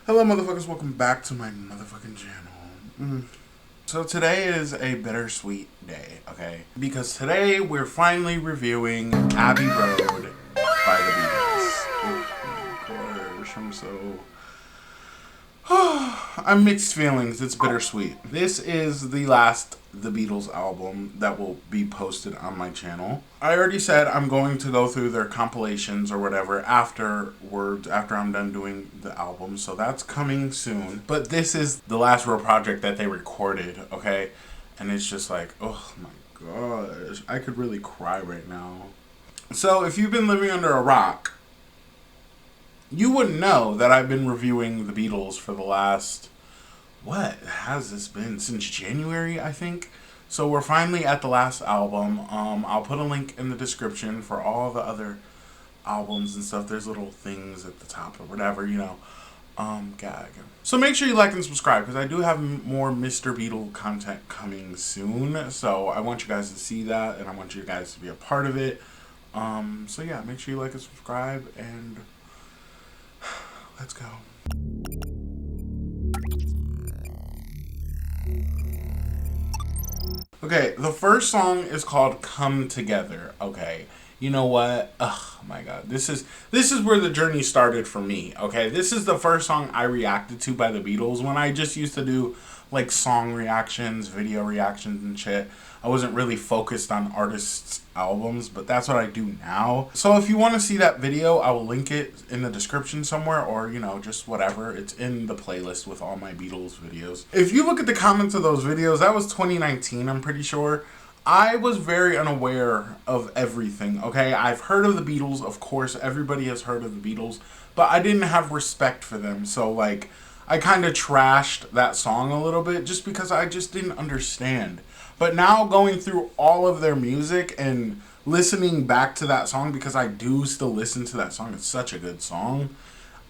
Hello motherfuckers, welcome back to my motherfucking channel. So today is a bittersweet day, okay? Because today we're finally reviewing Abbey Road by the Beatles. Oh my gosh, I'm so... I'm mixed feelings, it's bittersweet. This is the last The Beatles album that will be posted on my channel. I already said I'm going to go through their compilations or whatever afterwards, after I'm done doing the album, so that's coming soon. But this is the last real project that they recorded, okay? And it's just like, oh my gosh, I could really cry right now. So if you've been living under a rock, you wouldn't know that I've been reviewing the Beatles for the last, what has this been, since January, I think? So we're finally at the last album. I'll put a link in the description for all the other albums and stuff. There's little things at the top or whatever, you know. Gag. So make sure you like and subscribe, because I do have more Mr. Beatle content coming soon. So I want you guys to see that, and I want you guys to be a part of it. So yeah, make sure you like and subscribe, and... let's go. Okay, the first song is called Come Together. Okay, you know what? Oh my god. This is where the journey started for me. Okay, this is the first song I reacted to by the Beatles when I just used to do like song reactions, video reactions and shit. I wasn't really focused on artists' albums, but that's what I do now. So if you want to see that video, I will link it in the description somewhere, or, you know, just whatever. It's in the playlist with all my Beatles videos. If you look at the comments of those videos, that was 2019, I'm pretty sure. I was very unaware of everything, okay? I've heard of the Beatles, of course. Everybody has heard of the Beatles, but I didn't have respect for them. So, like, I kind of trashed that song a little bit just because I just didn't understand. But now going through all of their music and listening back to that song, because I do still listen to that song, it's such a good song,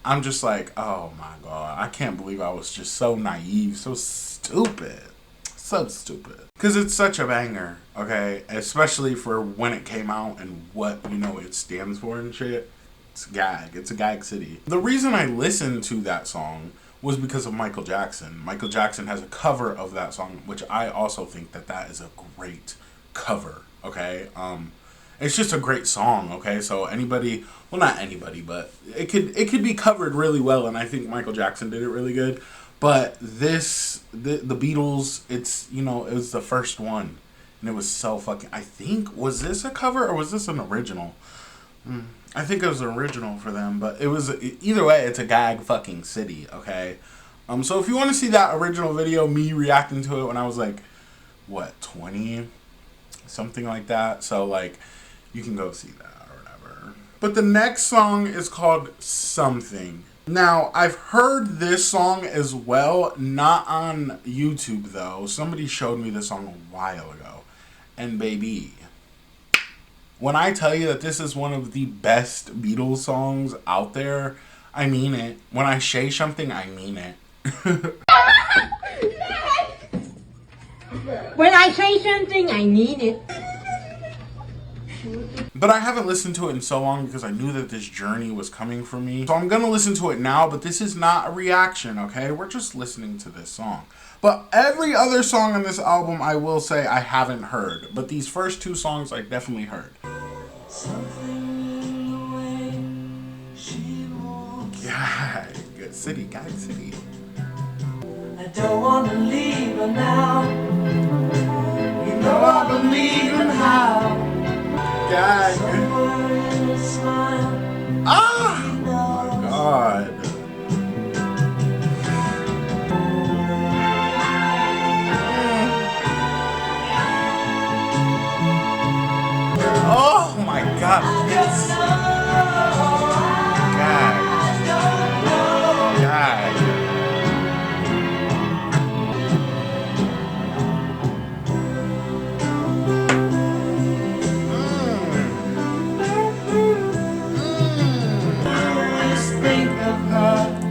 I'm just like, oh my god, I can't believe I was just so naive, so stupid. So stupid. Because it's such a banger, okay? Especially for when it came out and what, you know, it stands for and shit. It's a gag. It's a gag city. The reason I listened to that song was because of Michael Jackson. Michael Jackson has a cover of that song, which I also think that that is a great cover, okay? It's just a great song, okay? So anybody, well, not anybody, but it could be covered really well, and I think Michael Jackson did it really good. But this, the Beatles, it's, you know, it was the first one, and it was so fucking, I think, was this a cover or was this an original? I think it was an original for them, but it was, either way, it's a gag fucking city, okay? So if you want to see that original video, me reacting to it when I was like, what, 20? Something like that. So, like, you can go see that or whatever. But the next song is called Something. Now, I've heard this song as well, not on YouTube, though. Somebody showed me this song a while ago. And baby, when I tell you that this is one of the best Beatles songs out there, I mean it. When I say something, I mean it. When I say something, I mean it. But I haven't listened to it in so long because I knew that this journey was coming for me. So I'm going to listen to it now, but this is not a reaction, okay? We're just listening to this song. But every other song on this album, I will say I haven't heard. But these first two songs, I definitely heard. Gag city, gag city. I don't want to leave her now. You know I believe in how. Gag. Ah! Oh my god. Oh my god. It's gag. Gag.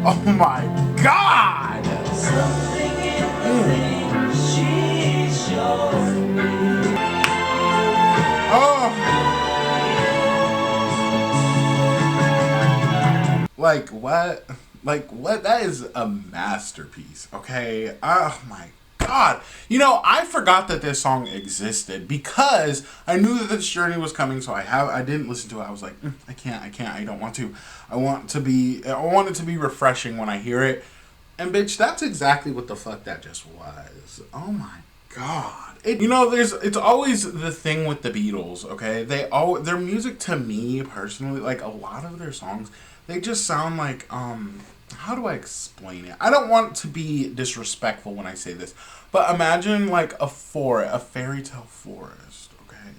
Oh my god! Something in the things she shows me. Oh! Like, what? Like, what? That is a masterpiece, okay? Oh my God. You know, I forgot that this song existed because I knew that this journey was coming, so I didn't listen to it. I was like, I can't, I don't want to. I want it to be refreshing when I hear it. And bitch, that's exactly what the fuck that just was. Oh my God. It's always the thing with the Beatles, okay? Their music, to me personally, like a lot of their songs, they just sound like, how do I explain it? I don't want to be disrespectful when I say this, but imagine like a fairy tale forest, okay?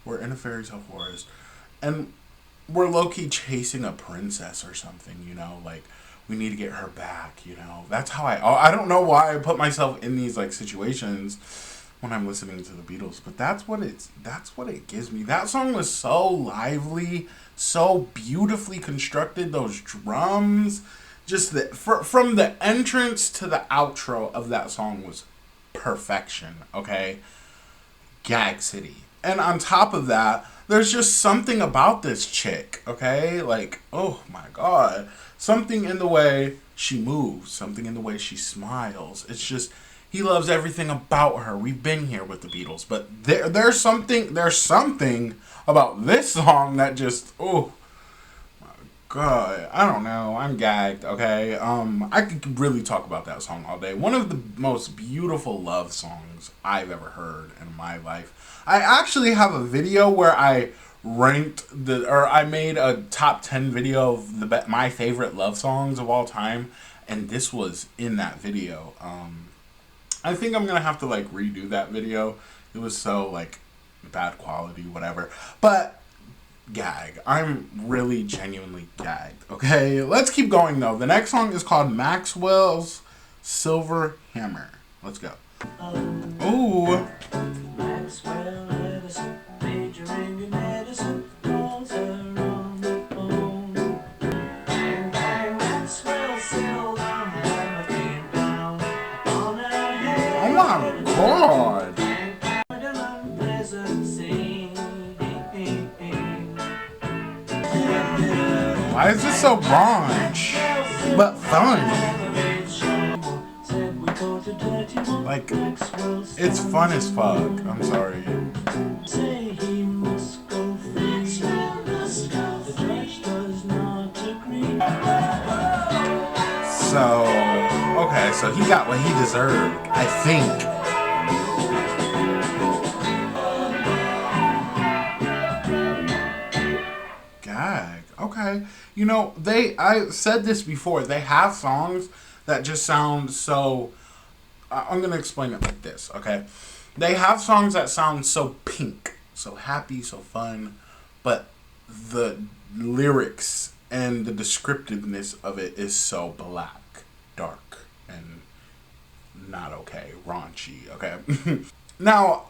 We're in a fairy tale forest, and we're low-key chasing a princess or something, you know? Like, we need to get her back, you know? That's how I don't know why I put myself in these, like, situations when I'm listening to the Beatles, but that's what it gives me. That song was so lively, so beautifully constructed. Those drums, just from the entrance to the outro of that song was perfection, okay? Gag City. And on top of that, there's just something about this chick, okay? Like, oh my God. Something in the way she moves, something in the way she smiles. It's just, he loves everything about her. We've been here with the Beatles, but there's something about this song that just, oh my God, I don't know. I'm gagged, okay? I could really talk about that song all day. One of the most beautiful love songs I've ever heard in my life. I actually have a video where I I made a top 10 video of my favorite love songs of all time, and this was in that video. I think I'm gonna have to like redo that video. It was so like bad quality, whatever. But gag. I'm really genuinely gagged. Okay, let's keep going though. The next song is called Maxwell's Silver Hammer. Let's go. Ooh. Maxwell had a stage ring and medicine calls her on the phone. Bang, bang, Maxwell silver hammer came down on her head. Oh my God. An unpleasant scene. Why is this so raunch but fun? Like, it's fun as fuck. I'm sorry. Say he must go free. The judge does not agree. So, okay, so he got what he deserved, I think. Gag. Okay. You know, I said this before, they have songs that just sound so, I'm going to explain it like this, okay? They have songs that sound so pink, so happy, so fun, but the lyrics and the descriptiveness of it is so black, dark, and not okay, raunchy, okay? Now,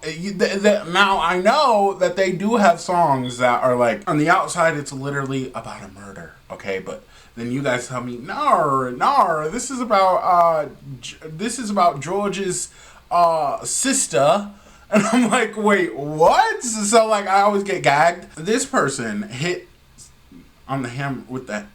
now I know that they do have songs that are like, on the outside it's literally about a murder, okay? But then you guys tell me, no, this is about George's sister. And I'm like, wait, what? So like, I always get gagged. This person hit on the hammer with that,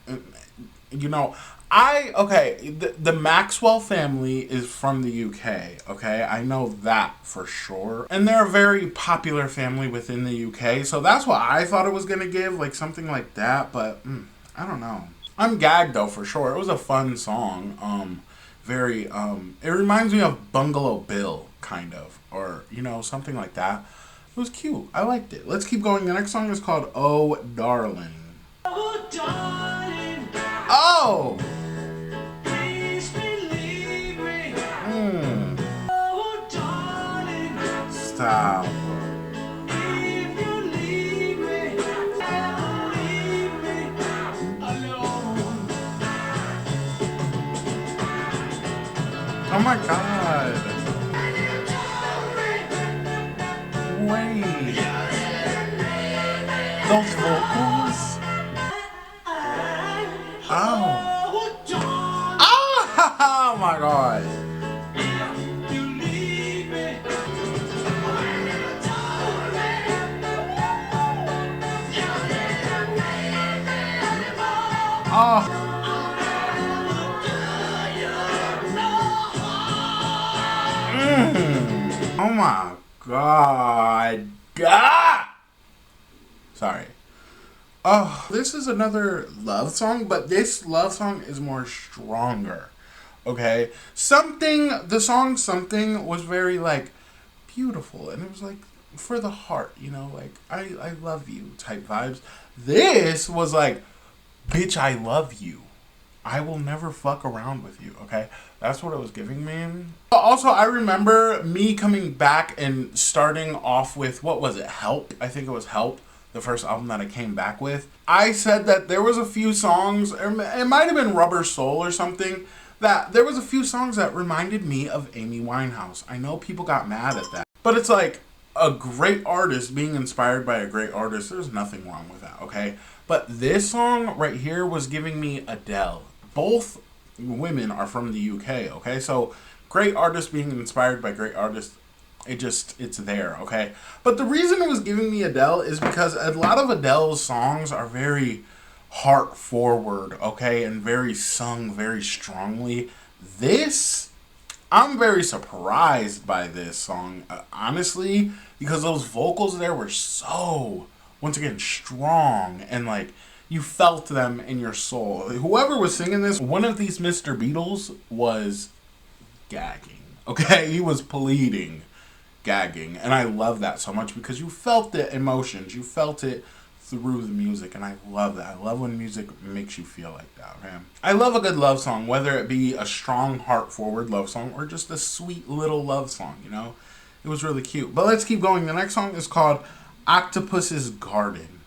you know, the Maxwell family is from the UK, okay? I know that for sure. And they're a very popular family within the UK, so that's what I thought it was gonna give, like something like that, but I don't know. I'm gagged though, for sure. It was a fun song. It reminds me of Bungalow Bill, kind of, or, you know, something like that. It was cute. I liked it. Let's keep going. The next song is called Oh Darling. Oh, darling. Oh! Please believe me. Oh, darling. Stop. If you leave me, leave me alone. Oh my God. Wait. Those vocals? Oh. Oh my God. Oh. my god. Ah! Sorry. Oh, this is another love song, but this love song is more stronger. Okay? The song Something was very, like, beautiful. And it was, like, for the heart, you know? Like, I love you type vibes. This was, like, bitch, I love you. I will never fuck around with you, okay? That's what it was giving me. Also, I remember me coming back and starting off with, what was it, Help? I think it was Help, the first album that I came back with. I said that there was a few songs, or it might have been Rubber Soul or something, that there was a few songs that reminded me of Amy Winehouse. I know people got mad at that, but it's like a great artist being inspired by a great artist. There's nothing wrong with that, okay? But this song right here was giving me Adele. Both women are from the UK, okay? So great artists being inspired by great artists, it's there, okay? But the reason it was giving me Adele is because a lot of Adele's songs are very heart forward, okay? And very sung very strongly. I'm very surprised by this song, honestly, because those vocals there were so, once again, strong, and like, you felt them in your soul. Whoever was singing this, one of these Mr. Beatles was gagging, okay? He was pleading, gagging, and I love that so much because you felt the emotions, you felt it through the music, and I love that. I love when music makes you feel like that, okay? I love a good love song, whether it be a strong, heart-forward love song or just a sweet little love song, you know? It was really cute. But let's keep going. The next song is called Octopus's Garden.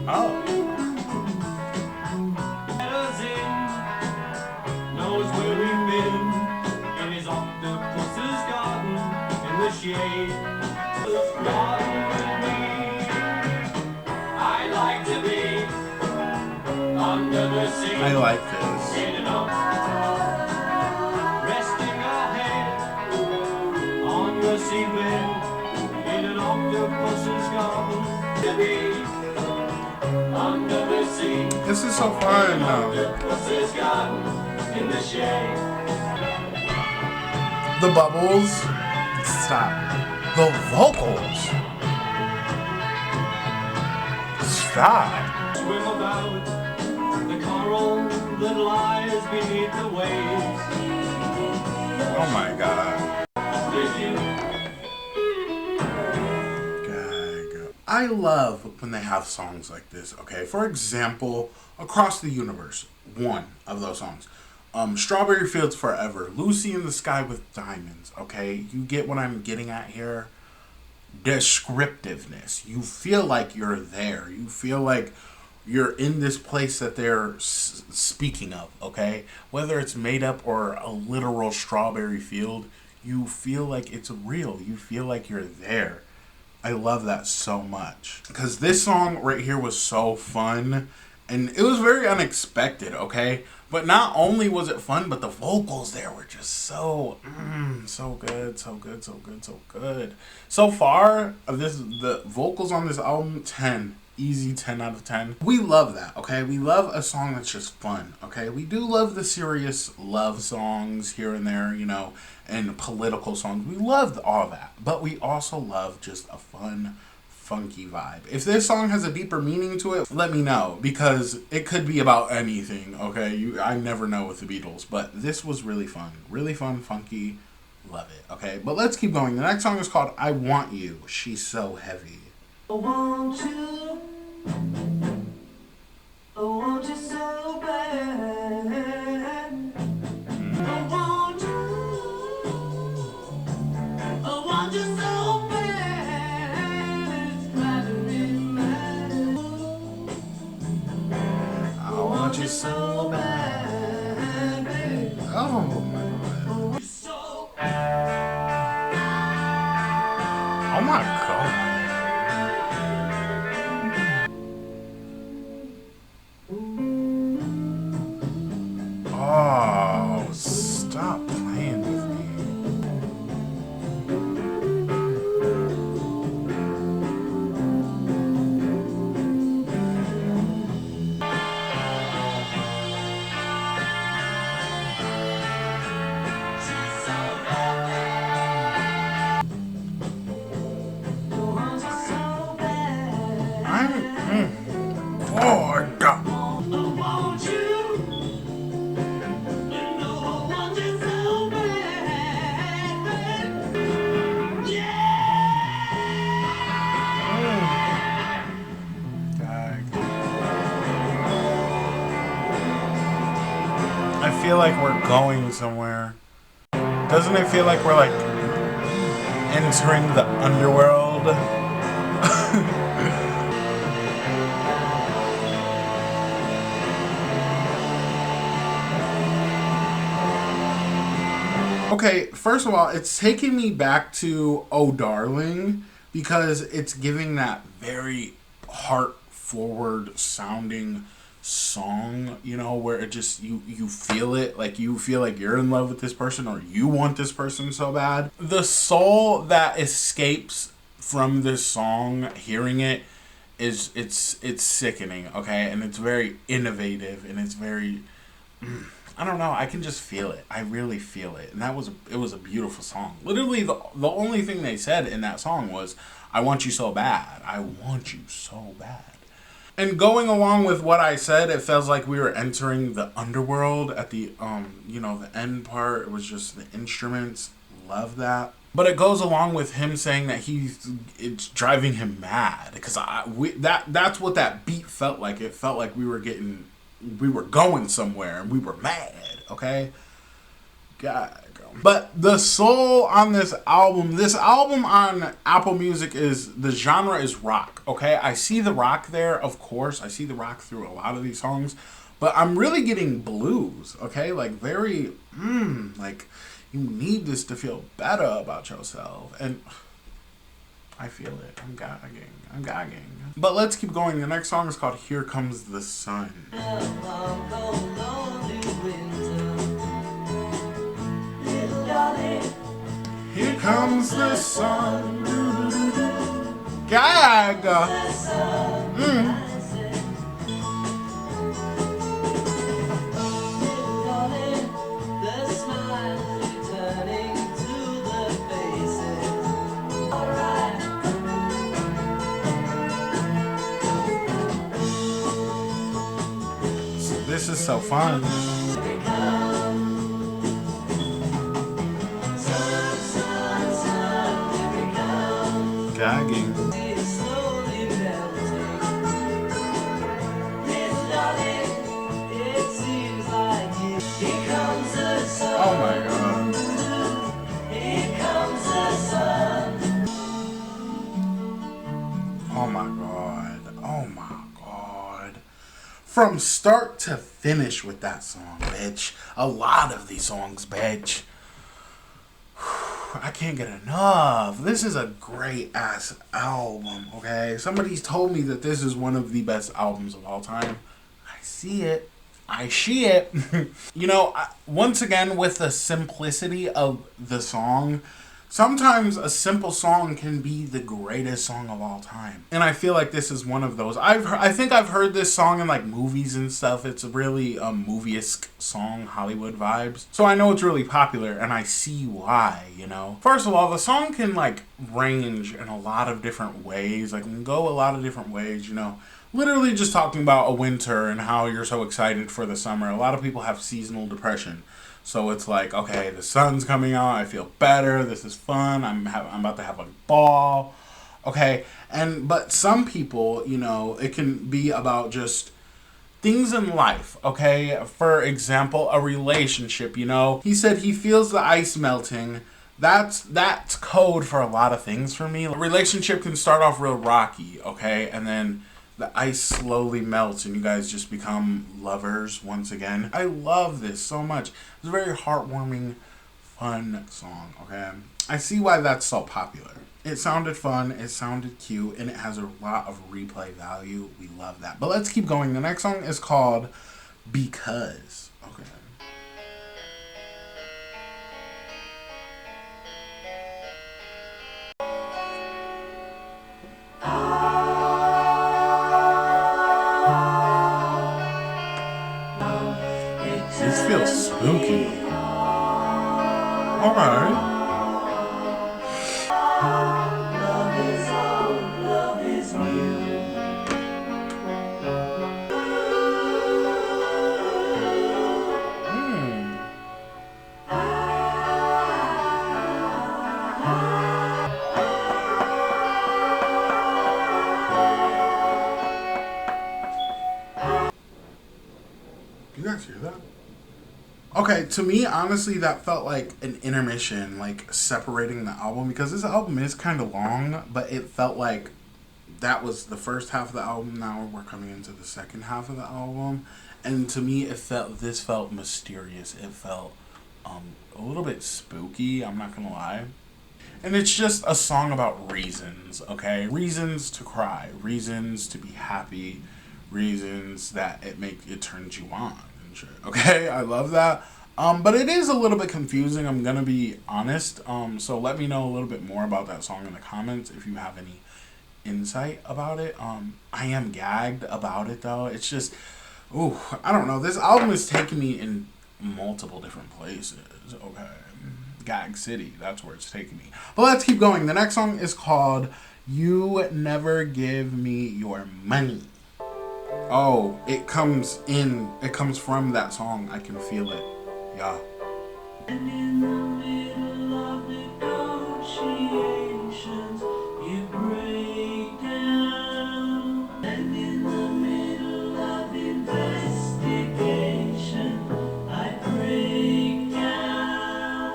Oh. Knows where we've been in his octopus's garden in the shade. I like to be under the sea. I like this. Resting our head on the seabed in an octopus's garden to be under the sea. This is so fun though. Octopus's garden in the shade. The bubbles. Stop. The vocals. Stop. Swim about the coral that lies beneath the waves. Oh my god. Did you? Gag. I love when they have songs like this, okay? For example, Across the Universe, one of those songs. Strawberry Fields Forever, Lucy in the Sky with Diamonds, okay? You get what I'm getting at here? Descriptiveness. You feel like you're there. You feel like you're in this place that they're speaking of, okay? Whether it's made up or a literal strawberry field, you feel like it's real. You feel like you're there. I love that so much. Because this song right here was so fun. And it was very unexpected, okay? But not only was it fun, but the vocals there were just so good, so good, so good, so good. So far, the vocals on this album, 10. Easy 10 out of 10. We love that, okay? We love a song that's just fun, okay? We do love the serious love songs here and there, you know, and political songs. We love all that. But we also love just a fun, funky vibe. If this song has a deeper meaning to it, let me know, because it could be about anything, okay? I never know with the Beatles, but this was really fun, funky, love it, okay? But let's keep going. The next song is called I Want You, She's So Heavy. I want you. I want you so bad. I want you. I want you so bad. It's driving me mad. I want you so bad, baby. Oh my god. So Oh my god. Oh, stop playing with me. feel like we're going somewhere? Doesn't it feel like we're like entering the underworld? Okay, first of all, it's taking me back to Oh Darling because it's giving that very heart forward sounding song, you know, where it just you feel it, like you feel like you're in love with this person or you want this person so bad. The soul that escapes from this song, hearing it, is it's sickening, okay? And it's very innovative and it's very I don't know. I can just feel it. I really feel it, and it was a beautiful song. Literally, the only thing they said in that song was, "I want you so bad. I want you so bad." And going along with what I said, it feels like we were entering the underworld at the the end part. It was just the instruments. Love that. But it goes along with him saying that it's driving him mad because that's what that beat felt like. It felt like we were going somewhere and we were mad, okay? God. But the soul on this album on Apple Music the genre is rock, okay? I see the rock there, of course. I see the rock through a lot of these songs. But I'm really getting blues, okay? Like very, like you need this to feel better about yourself. And I feel it. I'm gagging. But let's keep going. The next song is called Here Comes the Sun. Here comes the sun. Gag. This is so fun. Gagging. Oh my god. Oh my god. Oh my god. From start to finish with that song, bitch. A lot of these songs, bitch. I can't get enough. This is a great ass album, okay? Somebody's told me that this is one of the best albums of all time. I see it. You know, once again, with the simplicity of the song, sometimes a simple song can be the greatest song of all time. And I feel like this is one of those. I think I've heard this song in like movies and stuff. It's a really movie-esque song, Hollywood vibes. So I know it's really popular and I see why, you know. First of all, the song can like range in a lot of different ways. Like it can go a lot of different ways, you know. Literally just talking about a winter and how you're so excited for the summer. A lot of people have seasonal depression. So it's like, okay, the sun's coming out. I feel better. This is fun. I'm about to have a ball. Okay. But some people, you know, it can be about just things in life. Okay. For example, a relationship, you know, he said he feels the ice melting. That's code for a lot of things for me. A relationship can start off real rocky. Okay. And then the ice slowly melts and you guys just become lovers once again. I love this so much. It's a very heartwarming, fun song, okay? I see why that's so popular. It sounded fun, it sounded cute, and it has a lot of replay value. We love that. But let's keep going. The next song is called Because. Okay. This feels spooky. Alright. You guys hear that? Okay, to me, honestly, that felt like an intermission, like separating the album, because this album is kind of long, but it felt like that was the first half of the album. Now we're coming into the second half of the album, and to me, this felt mysterious. It felt a little bit spooky. I'm not gonna lie. And it's just a song about reasons, okay? Reasons to cry, reasons to be happy, reasons that it turns you on and shit. Okay, I love that. But it is a little bit confusing, I'm gonna be honest. So let me know a little bit more about that song in the comments if you have any insight about it. I am gagged about it though. It's just, ooh, I don't know. This album is taking me in multiple different places. Okay. Gag City, that's where it's taking me. But let's keep going. The next song is called You Never Give Me Your Money. Oh, it comes from that song. I can feel it. Yeah. And in the middle of negotiations, you break down. And in the middle of investigation, I break down.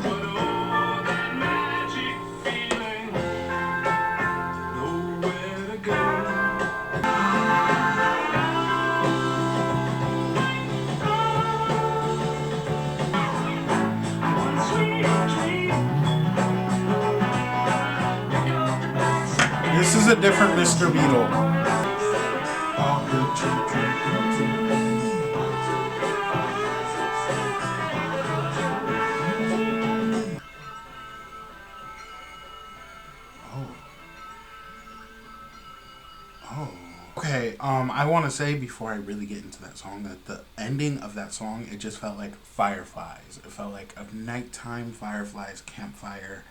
But oh, that magic feeling, nowhere to go. This is a different Mr. Beetle. Oh. Okay, I want to say before I really get into that song that the ending of that song, it just felt like fireflies. It felt like a nighttime fireflies campfire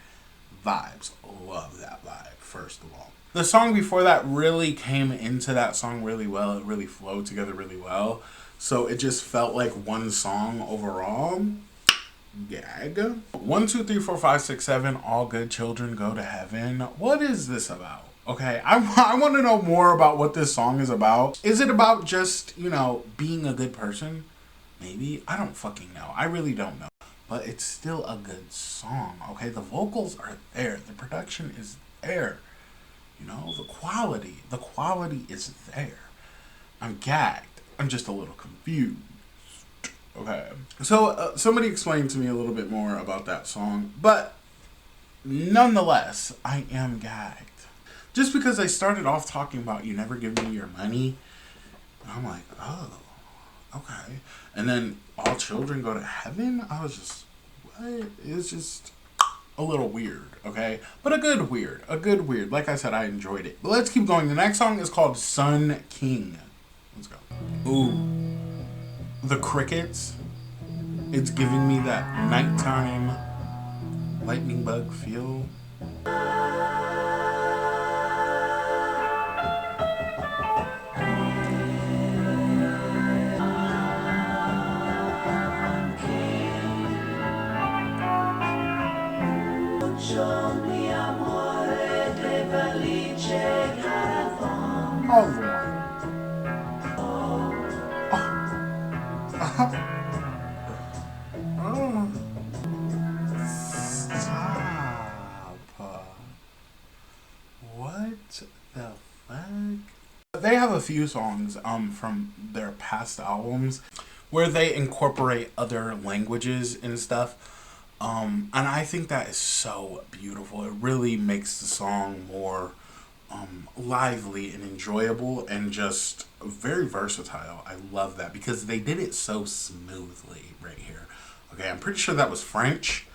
vibes. Love that vibe, first of all. The song before that really came into that song really well. It really flowed together really well. So it just felt like one song overall. Gag. 1, 2, 3, 4, 5, 6, 7. All good children go to heaven. What is this about? Okay, I want to know more about what this song is about. Is it about just, being a good person? Maybe. I don't fucking know. I really don't know. But it's still a good song, okay? The vocals are there. The production is there. The quality is there. I'm gagged. I'm just a little confused. Okay. So somebody explained to me a little bit more about that song. But nonetheless, I am gagged. Just because I started off talking about You Never Give Me Your Money, I'm like, oh, okay. And then All Children Go to Heaven? I was just, what? It's just a little weird, okay? But a good weird. Like I said, I enjoyed it. But let's keep going. The next song is called Sun King. Let's go. Ooh. The crickets. It's giving me that nighttime lightning bug feel. Oh, Lord. Oh. Stop. What the fuck? They have a few songs from their past albums where they incorporate other languages and stuff. And I think that is so beautiful. It really makes the song more lively and enjoyable and just very versatile. I love that because they did it so smoothly right here. Okay, I'm pretty sure that was French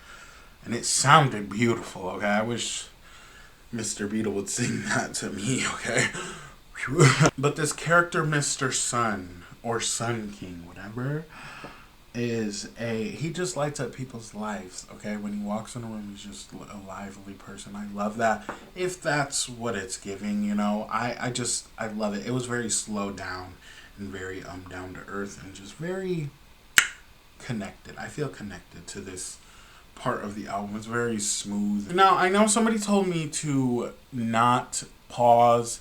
and it sounded beautiful. Okay, I wish Mr. Beetle would sing that to me. Okay. But this character, Mr. Sun or Sun King, whatever, he just lights up people's lives, okay? When he walks in a room, he's just a lively person. I love that. If that's what it's giving, I love it. It was very slowed down and very down to earth and just very connected. I feel connected to this part of the album. It's very smooth. Now, I know somebody told me to not pause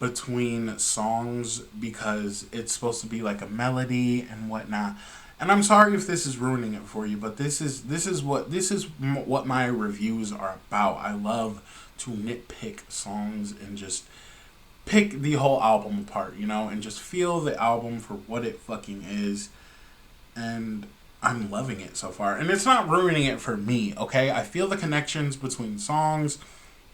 between songs because it's supposed to be like a melody and whatnot. And I'm sorry if this is ruining it for you, but this is what my reviews are about. I love to nitpick songs and just pick the whole album apart, you know, and just feel the album for what it fucking is. And I'm loving it so far. And it's not ruining it for me, okay? I feel the connections between songs.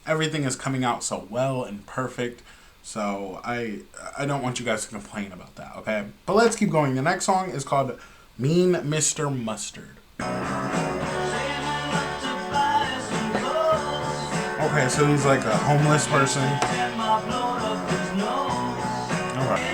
Everything is coming out so well and perfect. So I don't want you guys to complain about that, okay? But let's keep going. The next song is called Mean Mr. Mustard. Okay, so he's like a homeless person. Alright.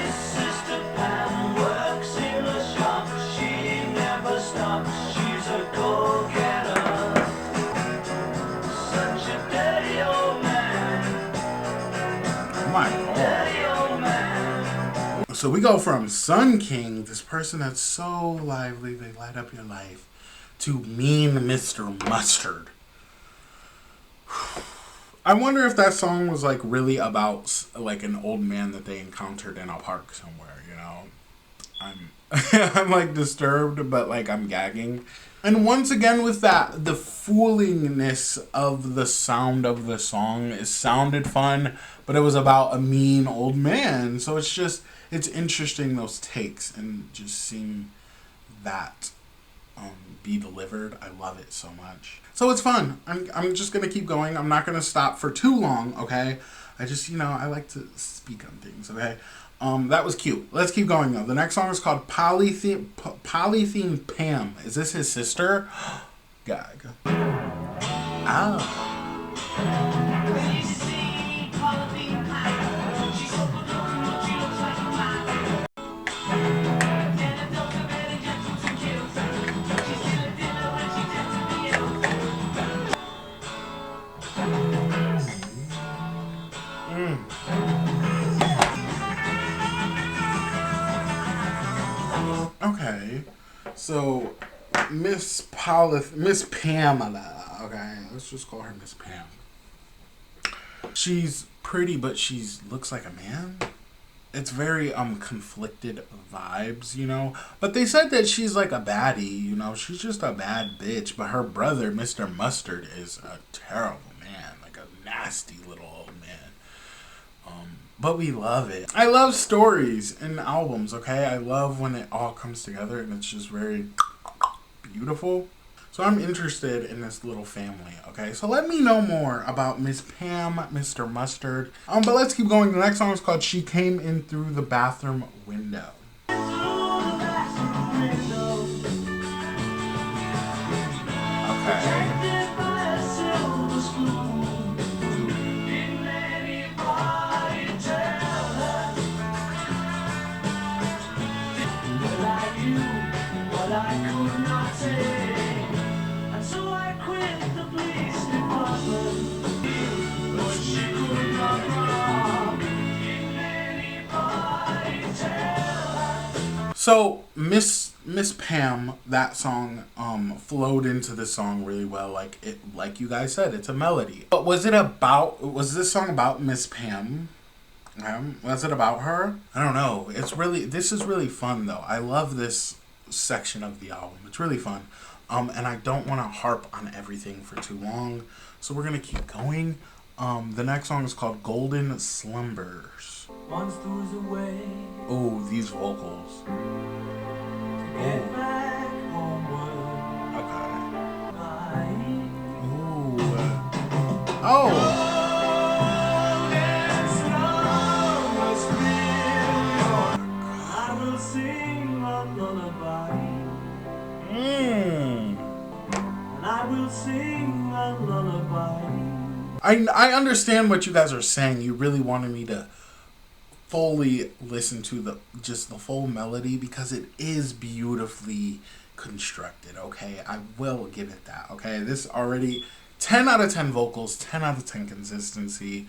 So we go from Sun King, this person that's so lively, they light up your life, to Mean Mr. Mustard. I wonder if that song was like really about like an old man that they encountered in a park somewhere, you know? I'm like disturbed, but like I'm gagging. And once again with that, the foolingness of the sound of the song, it sounded fun, but it was about a mean old man. So it's interesting, those takes, and just seeing that be delivered. I love it so much. So it's fun. I'm just going to keep going. I'm not going to stop for too long, okay? I just, I like to speak on things, okay? That was cute. Let's keep going, though. The next song is called Polythene Pam. Is this his sister? Gag. Ah. Okay, so Miss Pamela. Okay, let's just call her Miss Pam. She's pretty, but looks like a man. It's very conflicted vibes, you know. But they said that she's like a baddie, you know. She's just a bad bitch. But her brother, Mr. Mustard, is a terrible man, like a nasty little old man. But we love it. I love stories and albums, okay? I love when it all comes together and it's just very beautiful. So I'm interested in this little family, okay? So let me know more about Miss Pam, Mr. Mustard. But let's keep going. The next song is called She Came In Through the Bathroom Window. Okay. So Miss Pam, that song flowed into the song really well. Like you guys said, it's a melody. But was this song about Miss Pam? Was it about her? I don't know. This is really fun though. I love this section of the album. It's really fun. And I don't want to harp on everything for too long. So we're gonna keep going. The next song is called Golden Slumbers. Once there was a way. Oh, these vocals. Get back homeward. Okay. Ooh. Oh. I will sing a lullaby. And I will sing a lullaby. I understand what you guys are saying. You really wanted me to fully listen to the full melody because it is beautifully constructed, okay? I will give it that, okay? This already 10 out of 10 vocals, 10 out of 10 consistency,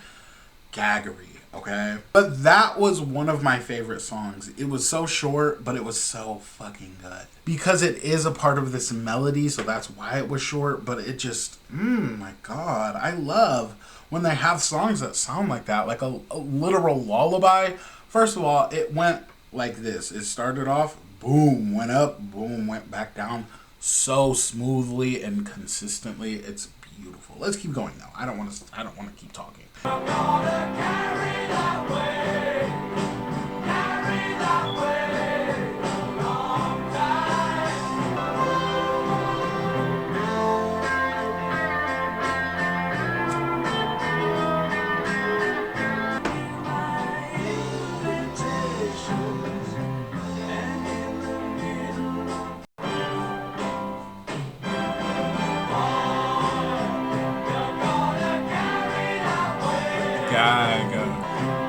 gaggery, okay? But that was one of my favorite songs. It was so short, but it was so fucking good. Because it is a part of this melody, so that's why it was short, but it just, my God, I love when they have songs that sound like that, like a literal lullaby. First of all, it went like this. It started off boom, went up, boom, went back down so smoothly and consistently. It's beautiful. Let's keep going though. I don't want to keep talking. Gotta go.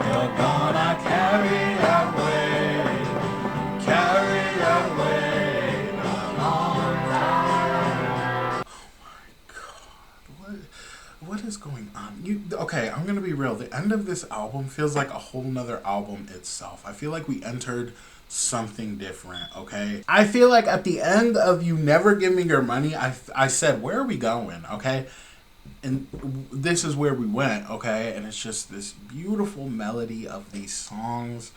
You're gonna carry that weight. Carry that weight a long time. Oh my god. What is going on? Okay, I'm gonna be real. The end of this album feels like a whole nother album itself. I feel like we entered something different, okay? I feel like at the end of You Never Give Me Your Money, I said, where are we going, okay? And this is where we went, okay? And it's just this beautiful melody of these songs.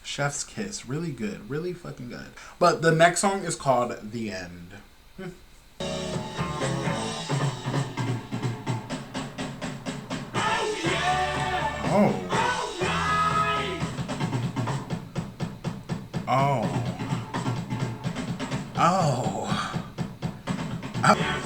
Chef's kiss. Really good. Really fucking good. But the next song is called The End. Oh. Oh. Oh. Oh.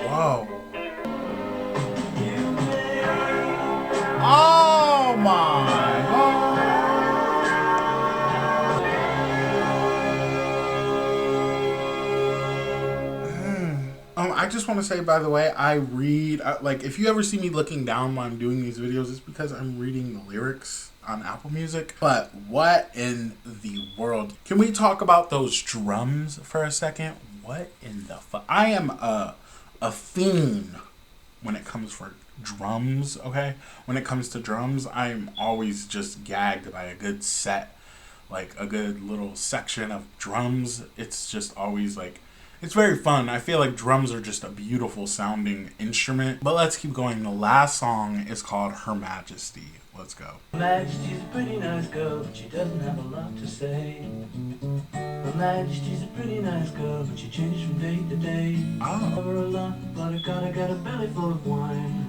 Whoa. Oh my God. I just want to say, by the way, I read, like, if you ever see me looking down while I'm doing these videos, it's because I'm reading the lyrics on Apple Music. But what in the world? Can we talk about those drums for a second? What in the fuck? I am a fiend when it comes for drums, okay? When it comes to drums, I'm always just gagged by a good set, like a good little section of drums. It's just always like, it's very fun. I feel like drums are just a beautiful sounding instrument. But let's keep going. The last song is called Her Majesty. Let's go. Majesty's a pretty nice girl, but she doesn't have a lot to say. Her Majesty's a pretty nice girl, but she changes from day to day. Oh. Love her a lot, but I gotta get a belly full of wine.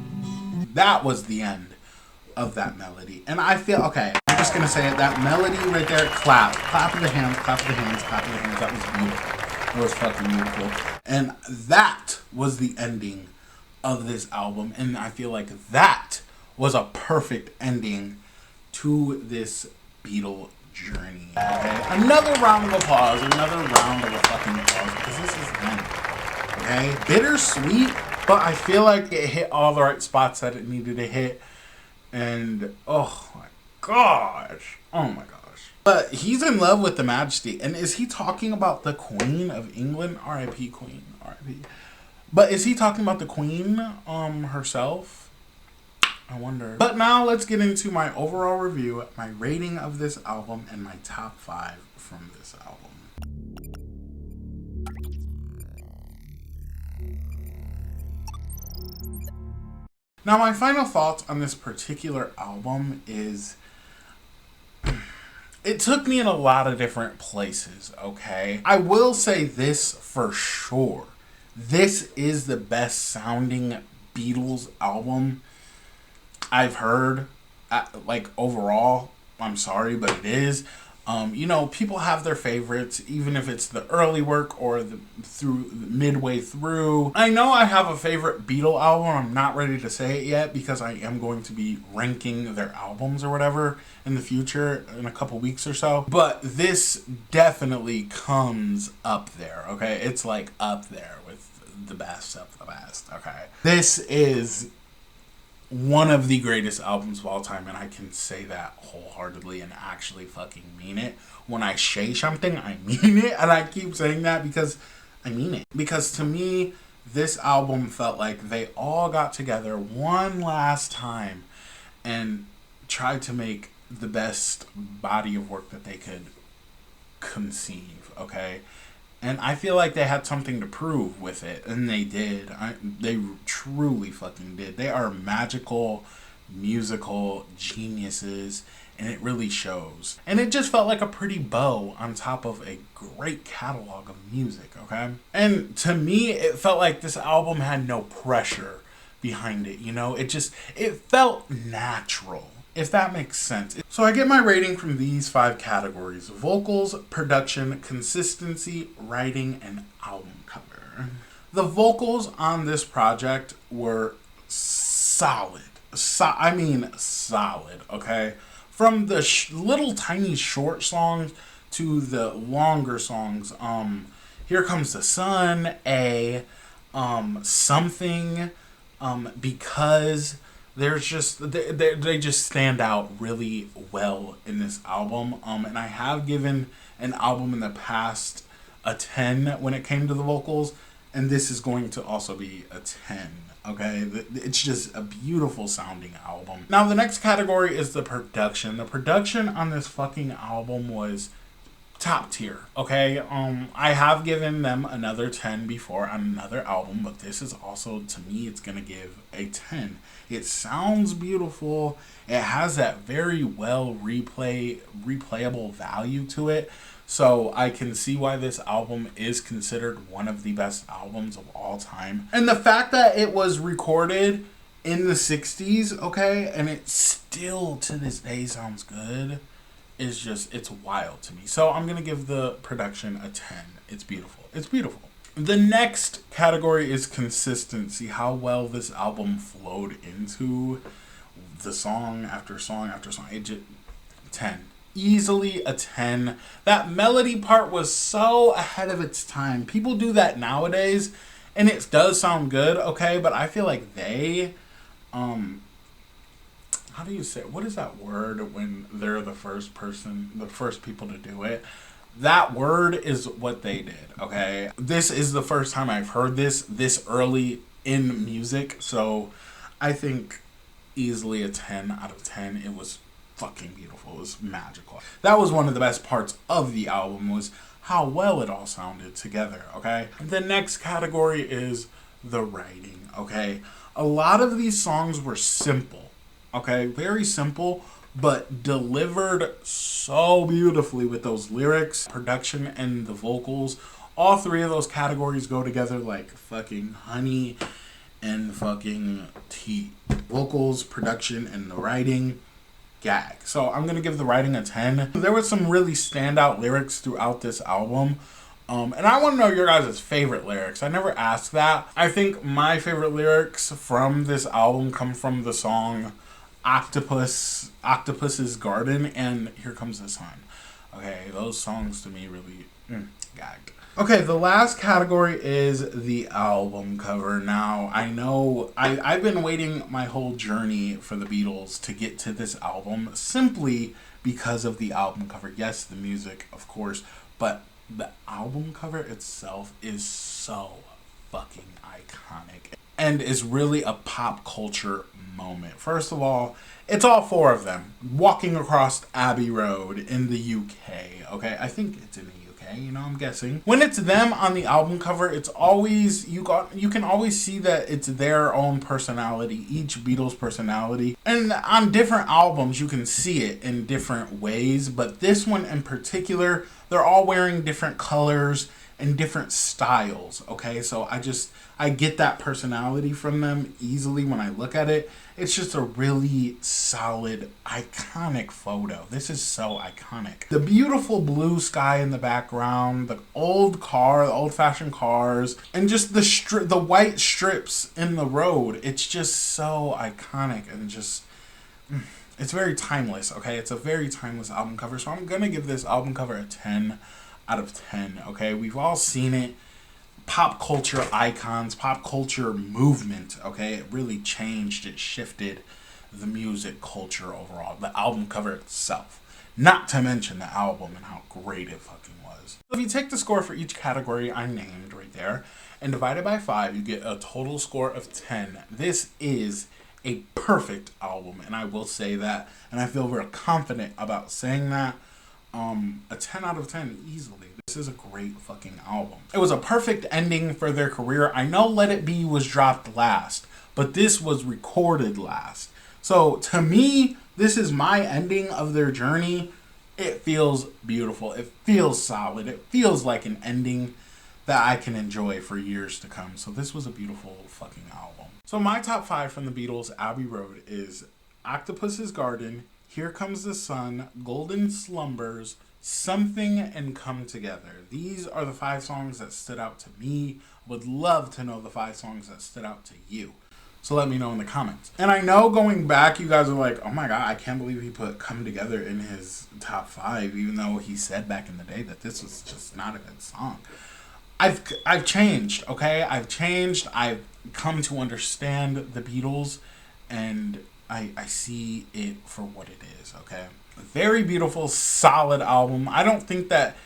That was the end of that melody. And I feel, okay, I'm just gonna say it, that melody right there, clap. Clap of the hands, clap of the hands, clap of the hands. That was beautiful. It was fucking beautiful. And that was the ending of this album. And I feel like that was a perfect ending to this Beatle journey. Okay? Another round of applause. Another round of fucking applause. Because this is the end. Okay? Bittersweet. But I feel like it hit all the right spots that it needed to hit. And, oh my gosh. Oh my gosh. But he's in love with the Majesty. And is he talking about the Queen of England? R.I.P. Queen. R.I.P. But is he talking about the Queen herself? I wonder. But now let's get into my overall review, my rating of this album, and my top 5 from this album. Now my final thoughts on this particular album is, it took me in a lot of different places, okay? I will say this for sure. This is the best sounding Beatles album I've heard, like, overall. I'm sorry, but it is. You know, people have their favorites, even if it's the early work or midway through. I know I have a favorite Beatle album. I'm not ready to say it yet because I am going to be ranking their albums or whatever in the future in a couple weeks or so. But this definitely comes up there, okay? It's like up there with the best of the best, okay? This is one of the greatest albums of all time, and I can say that wholeheartedly and actually fucking mean it. When I say something, I mean it, and I keep saying that because I mean it. Because to me, this album felt like they all got together one last time and tried to make the best body of work that they could conceive, okay? And I feel like they had something to prove with it, and they did. They truly fucking did. They are magical, musical geniuses, and it really shows. And it just felt like a pretty bow on top of a great catalog of music, okay? And to me, it felt like this album had no pressure behind it, you know? It felt natural, if that makes sense. So I get my rating from these 5 categories: vocals, production, consistency, writing, and album cover. The vocals on this project were solid. Solid, okay? From the little tiny short songs to the longer songs. Here Comes the Sun, Something, Because. There's just they just stand out really well in this album. And I have given an album in the past a 10 when it came to the vocals, and this is going to also be a 10. Okay, it's just a beautiful sounding album. Now the next category is the production. The production on this fucking album was top tier, okay? I have given them another 10 before on another album, but this is also, to me, it's gonna give a 10. It sounds beautiful. It has that very well replayable value to it. So I can see why this album is considered one of the best albums of all time. And the fact that it was recorded in the 60s, okay, and it still to this day sounds good, is just, it's wild to me. So I'm going to give the production a 10. It's beautiful. It's beautiful. The next category is consistency. How well this album flowed into the song after song after song. It just, 10. Easily a 10. That melody part was so ahead of its time. People do that nowadays, and it does sound good, okay? But I feel like they, how do you say, what is that word when they're the first people to do it? That word is what they did, okay? This is the first time I've heard this early in music, so I think easily a 10 out of 10. It was fucking beautiful. It was magical. That was one of the best parts of the album, was how well it all sounded together, okay? The next category is the writing, okay? A lot of these songs were simple, okay? Very simple, but delivered so beautifully with those lyrics, production, and the vocals. All 3 of those categories go together like fucking honey and fucking tea. Vocals, production, and the writing, gag. So I'm gonna give the writing a 10. There was some really standout lyrics throughout this album. And I want to know your guys' favorite lyrics. I never asked that. I think my favorite lyrics from this album come from the song Octopus's Garden and Here Comes the Sun. Okay, those songs to me really gagged. Okay, the last category is the album cover. Now, I know I've been waiting my whole journey for the Beatles to get to this album simply because of the album cover. Yes, the music, of course, but the album cover itself is so fucking iconic and is really a pop culture moment. First of all, it's all 4 of them walking across Abbey Road in the UK. Okay, I think it's in the UK, you know, I'm guessing. When it's them on the album cover, it's always, you can always see that it's their own personality, each Beatles personality. And on different albums, you can see it in different ways, but this one in particular, they're all wearing different colors and different styles, okay? So I get that personality from them easily when I look at it. It's just a really solid, iconic photo. This is so iconic. The beautiful blue sky in the background, the old-fashioned cars, and just the white strips in the road. It's just so iconic and just, it's very timeless, okay? It's a very timeless album cover. So I'm gonna give this album cover a 10 out of 10, okay? We've all seen it. Pop culture icons, pop culture movement, okay? It really changed, it shifted the music culture overall. The album cover itself. Not to mention the album and how great it fucking was. So if you take the score for each category I named right there and divide it by 5, you get a total score of 10. This is a perfect album, and I will say that, and I feel very confident about saying that. a 10 out of 10 easily. This is a great fucking album. It was a perfect ending for their career. I know Let It Be was dropped last, but this was recorded last. So to me, this is my ending of their journey. It feels beautiful. It feels solid. It feels like an ending that I can enjoy for years to come. So this was a beautiful fucking album. So my top 5 from the Beatles' Abbey Road is Octopus's Garden, Here Comes the Sun, Golden Slumbers, Something, and Come Together. These are the 5 songs that stood out to me. Would love to know the 5 songs that stood out to you. So let me know in the comments. And I know going back, you guys are like, oh my God, I can't believe he put Come Together in his top 5, even though he said back in the day that this was just not a good song. I've changed, okay? I've changed. I've come to understand the Beatles, and I see it for what it is, okay? A very beautiful, solid album. I don't think that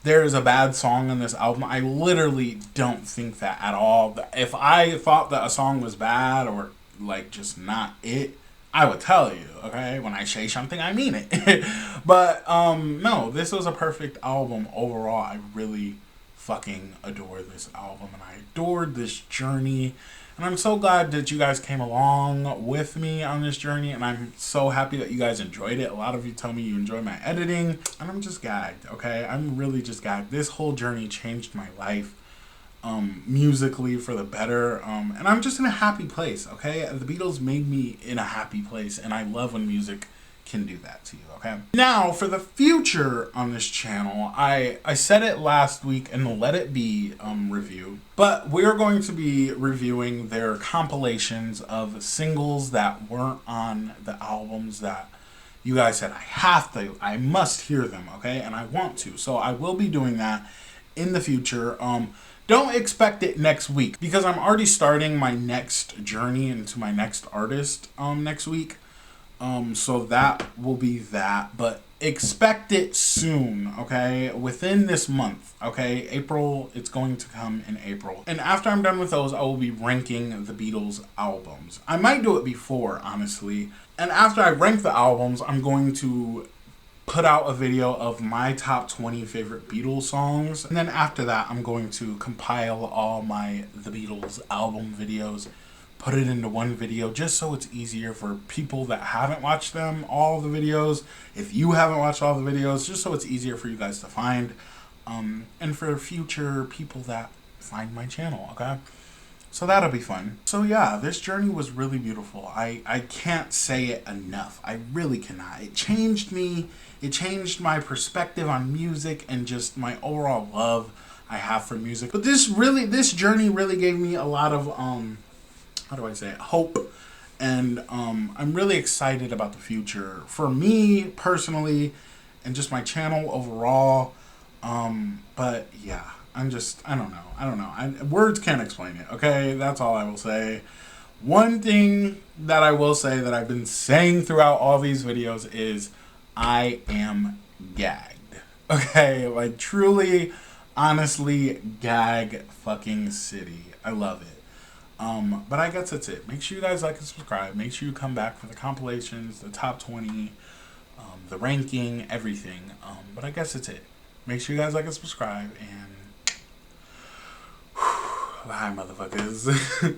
there is a bad song on this album. I literally don't think that at all. If I thought that a song was bad or like just not it, I would tell you, okay? When I say something, I mean it. But no, this was a perfect album overall. I really fucking adore this album, and I adored this journey. And I'm so glad that you guys came along with me on this journey, and I'm so happy that you guys enjoyed it. A lot of you tell me you enjoy my editing, and I'm just gagged, okay? I'm really just gagged. This whole journey changed my life musically for the better, and I'm just in a happy place, okay? The Beatles made me in a happy place, and I love when music can do that to you, okay? Now, for the future on this channel, I said it last week in the Let It Be review, but we're going to be reviewing their compilations of singles that weren't on the albums that you guys said I must hear them, okay? And I want to, so I will be doing that in the future. Don't expect it next week, because I'm already starting my next journey into my next artist next week. So that will be that, but expect it soon, okay? Within this month, okay? April, it's going to come in April. And after I'm done with those, I will be ranking the Beatles albums. I might do it before, honestly. And after I rank the albums, I'm going to put out a video of my top 20 favorite Beatles songs. And then after that, I'm going to compile all my The Beatles album videos, put it into one video, just so it's easier for people that haven't watched them, all the videos. If you haven't watched all the videos, just so it's easier for you guys to find, and for future people that find my channel, okay? So that'll be fun. So yeah, this journey was really beautiful. I can't say it enough. I really cannot. It changed me. It changed my perspective on music and just my overall love I have for music. But this journey really gave me a lot of, how do I say it? Hope. And I'm really excited about the future for me personally and just my channel overall. But yeah, I don't know. Words can't explain it, okay? That's all I will say. One thing that I will say that I've been saying throughout all these videos is I am gagged. Okay? Like truly, honestly, gag fucking city. I love it. But I guess that's it. Make sure you guys like and subscribe. Make sure you come back for the compilations, the top 20, the ranking, everything. But I guess that's it. Make sure you guys like and subscribe, and bye, motherfuckers.